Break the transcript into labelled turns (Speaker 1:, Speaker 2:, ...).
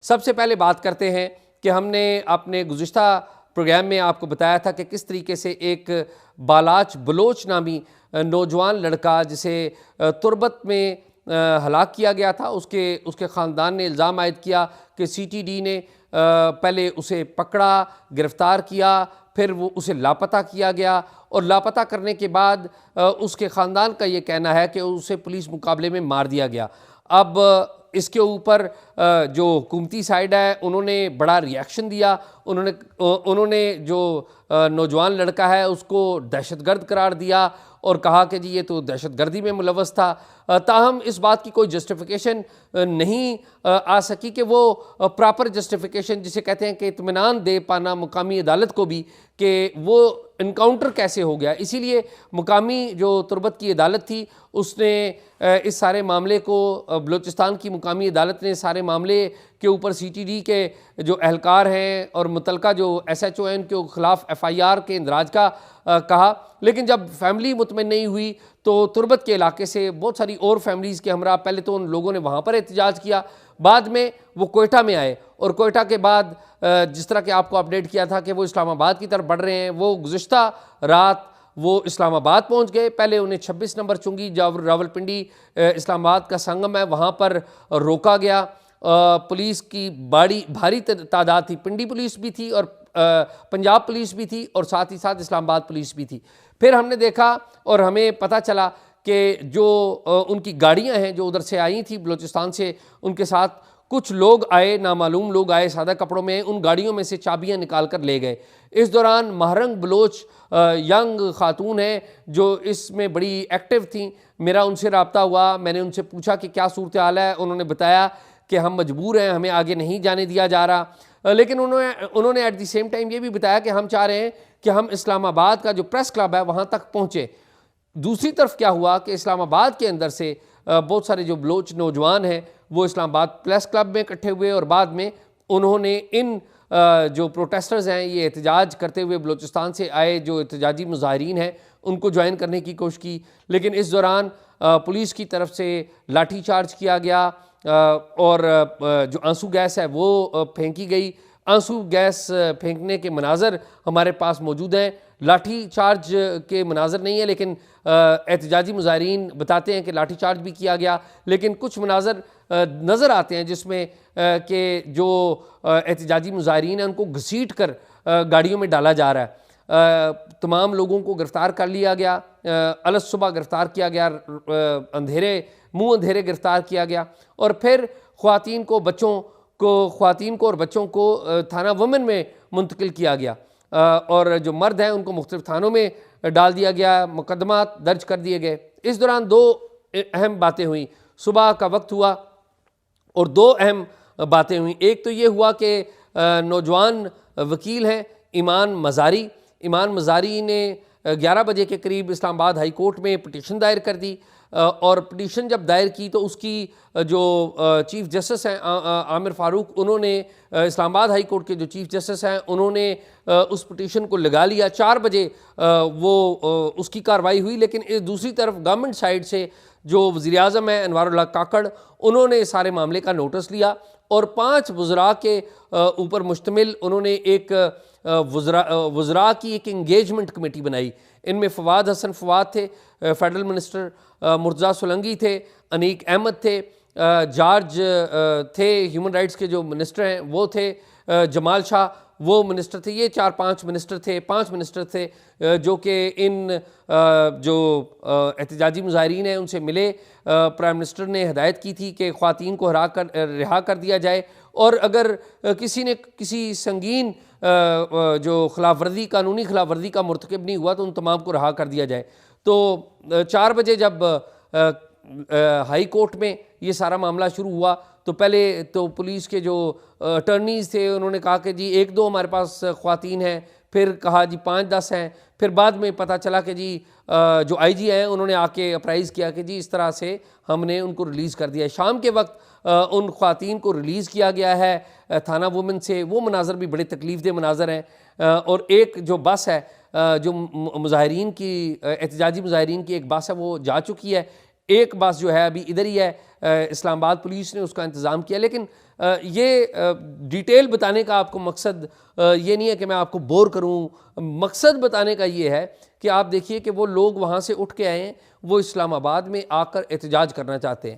Speaker 1: सबसे पहले बात करते हैं कि हमने अपने गुज़िश्ता प्रोग्राम में आपको बताया था कि किस तरीके से एक बालाच बलोच नामी नौजवान लड़का जिसे तुर्बत में हलाक किया गया था, उसके ख़ानदान ने इल्ज़ाम आयद किया कि CTD ने पहले उसे पकड़ा, गिरफ़्तार किया, फिर वो उसे लापता किया गया और लापता करने के बाद उसके ख़ानदान का ये कहना है कि उसे पुलिस मुकाबले में मार दिया गया। अब इसके ऊपर जो हुकूमती साइड है उन्होंने बड़ा रिएक्शन दिया। उन्होंने जो नौजवान लड़का है उसको दहशतगर्द करार दिया और कहा कि जी ये तो दहशतगर्दी में मुलव्वस था। ताहम इस बात की कोई जस्टिफिकेशन नहीं आ सकी कि वो प्रॉपर जस्टिफिकेशन जिसे कहते हैं कि इत्मीनान दे पाना मुकामी अदालत को भी कि वो इनकाउंटर कैसे हो गया। इसीलिए मुकामी जो तुर्बत की अदालत थी उसने इस सारे मामले को, बलूचिस्तान की मुकामी अदालत ने सारे मामले के ऊपर CTD के जो अहलकार हैं और मुतलका जो SHO हैं उनके ख़िलाफ़ FIR के इंदराज का कहा। लेकिन जब फैमिली मुतमईन नहीं हुई तो तुर्बत के इलाके से बहुत सारी और फैमिलीज़ के हमरा पहले तो उन लोगों ने वहाँ पर एहतजाज किया, बाद में वो कोयटा में आए और कोयटा के बाद जिस तरह के आपको अपडेट किया था कि वो इस्लामाबाद की तरफ बढ़ रहे हैं, वो गुज़िश्ता रात वो इस्लामाबाद पहुंच गए। पहले उन्हें 26 नंबर चुंगी जब रावलपिंडी इस्लामाबाद का संगम है वहाँ पर रोका गया। पुलिस की भारी तादाद थी, पिंडी पुलिस भी थी और पंजाब पुलिस भी थी और साथ ही साथ इस्लामाबाद पुलिस भी थी। फिर हमने देखा और हमें पता चला कि जो उनकी गाड़ियाँ हैं जो उधर से आई थी बलूचिस्तान से, उनके साथ कुछ लोग आए, नामालूम लोग आए सादा कपड़ों में, उन गाड़ियों में से चाबियां निकाल कर ले गए। इस दौरान महरंग बलोच यंग खातून हैं जो इसमें बड़ी एक्टिव थी। मेरा उनसे रब्ता हुआ, मैंने उनसे पूछा कि क्या सूरत हाल है। उन्होंने बताया कि हम मजबूर हैं, हमें आगे नहीं जाने दिया जा रहा। लेकिन उन्होंने एट द सेम टाइम ये भी बताया कि हम चाह रहे हैं कि हम इस्लामाबाद का जो प्रेस क्लब है वहाँ तक पहुँचे। दूसरी तरफ क्या हुआ कि इस्लामाबाद के अंदर से बहुत सारे जो बलोच नौजवान हैं वो इस्लामाबाद प्रेस क्लब में इकट्ठे हुए और बाद में उन्होंने इन जो प्रोटेस्टर्स हैं, ये एहतजाज करते हुए बलूचिस्तान से आए जो एहतजाजी मुजाहिरीन हैं, उनको ज्वाइन करने की कोशिश की। लेकिन इस दौरान पुलिस की तरफ से लाठी चार्ज किया गया और जो आंसू गैस है वो फेंकी गई। आंसू गैस फेंकने के मनाजर हमारे पास मौजूद हैं, लाठी चार्ज के मनाजर नहीं है, लेकिन एहतजाजी मुजाहिरीन बताते हैं कि लाठी चार्ज भी किया गया। लेकिन कुछ मनाजर नज़र आते हैं जिसमें कि जो एहतजाजी मुजाहिरीन हैं उनको घसीट कर गाड़ियों में डाला जा रहा है। तमाम लोगों को गिरफ़्तार कर लिया गया, अलस सुबह गिरफ़्तार किया गया, मुँह अंधेरे गिरफ़्तार किया गया और फिर ख़वातीन को और बच्चों को थाना वुमेन में मुंतकिल किया गया और जो मर्द हैं उनको मुख्तलिफ थानों में डाल दिया गया, मुकदमा दर्ज कर दिए गए। इस दौरान दो अहम बातें हुई। सुबह का वक्त हुआ और दो अहम बातें हुई। एक तो ये हुआ कि नौजवान वकील हैं ईमान मज़ारी ने 11 बजे के करीब इस्लामाबाद हाई कोर्ट में पिटीशन दायर कर दी और पिटीशन जब दायर की तो उसकी जो चीफ़ जस्टिस हैं आमिर फ़ारूक, उन्होंने इस्लामाबाद हाई कोर्ट के जो चीफ़ जस्टिस हैं उन्होंने उस पिटीशन को लगा लिया। 4 बजे वो उसकी कार्रवाई हुई। लेकिन इस दूसरी तरफ गवर्नमेंट साइड से जो वज़ीर-ए-आज़म है अनवारुल्लाह काकड़, उन्होंने सारे मामले का नोटिस लिया और 5 वज़रा के ऊपर मुश्तमिल उन्होंने एक वज़रा की एक इंगेजमेंट कमेटी बनाई। इनमें फवाद हसन फवाद थे, फेडरल मिनिस्टर, मुर्तज़ा सोलंकी थे, अनीक अहमद थे, जॉर्ज थे, ह्यूमन राइट्स के जो मिनिस्टर हैं वो थे, जमाल शाह वो मिनिस्टर थे। ये 5 मिनिस्टर थे जो कि इन जो एहतजाजी मुजाहिरीन हैं उनसे मिले। प्राइम मिनिस्टर ने हिदायत की थी कि ख़वातीन को रिहा कर दिया जाए और अगर किसी ने किसी संगीन जो कानूनी खिलाफवर्दी का मुर्तकिब नहीं हुआ तो उन तमाम को रिहा कर दिया जाए। तो 4 बजे जब हाई कोर्ट में ये सारा मामला शुरू हुआ तो पहले तो पुलिस के जो अटर्नीज़ थे उन्होंने कहा कि जी 1-2 हमारे पास ख़वातीन हैं, फिर कहा जी 5-10 हैं, फिर बाद में पता चला कि जी जो IG हैं उन्होंने आके अप्राइज़ किया कि जी इस तरह से हमने उनको रिलीज़ कर दिया है। शाम के वक्त उन ख़वातीन को रिलीज़ किया गया है थाना वुमेन से। वो मनाजर भी बड़े तकलीफ़देह मनाजर हैं और एक जो बस है जो मुजाहिरीन की एहतजाजी मुजाहिरीन की एक बस है वो जा चुकी है। एक बस जो है अभी इधर ही है, इस्लामाबाद पुलिस ने उसका इंतज़ाम किया। लेकिन ये डिटेल बताने का आपको मकसद ये नहीं है कि मैं आपको बोर करूं, मकसद बताने का ये है कि आप देखिए कि वो लोग वहाँ से उठ के आए हैं, वो इस्लामाबाद में आकर एहतजाज करना चाहते हैं।